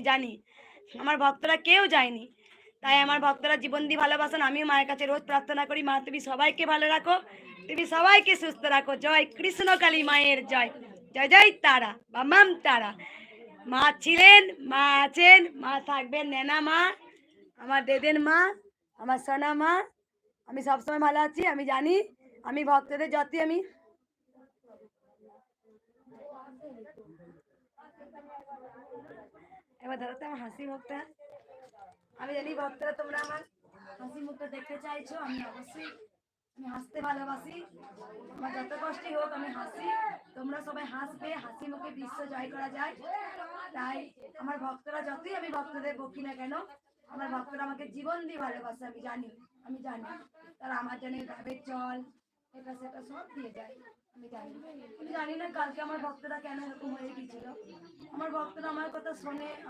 আমি জানি আমার ভক্তরা কেউ যায়নি, তাই আমার ভক্তরা জীবন দিয়ে ভালোবাসেন। আমিও মায়ের কাছে রোজ প্রার্থনা করি, মা তুমি সবাইকে ভালো রাখো, তুমি সবাইকে সুস্থ রাখো। জয় কৃষ্ণ কালী মায়ের জয়। জয় জয় তারা বা মাম তারা। মা ছিলেন, মা আছেন, মা থাকবেন। নেনা মা, আমার দেদেন মা, আমার সোনা মা, আমি সবসময় ভালো আছি। আমি জানি আমি ভক্তদের যতই আমি এবার ধরো তো আমার হাসি মুখটা, আমি জানি ভক্তরা তোমরা আমার হাসি মুখটা দেখতে চাইছো। আমি অবশ্যই আমি হাসতে ভালোবাসি, আমার যত কষ্টই হোক আমি হাসি। তোমরা সবাই হাসবে, হাসি মুখে বিশ্ব জয় করা যায়। তাই আমার ভক্তরা যতই আমি ভক্তদের বকি না কেন, আমার ভক্তরা আমাকে জীবন দিয়ে ভালোবাসে। আমি জানি তারা আমার জন্য ডাবের জল এটা সেটা সব দিয়ে যায়। আমি জানি না কালকে আমার ভক্তরা কেন এরকম হয়ে গেছিল। আমার ভক্তরা আমার কথা শোনে।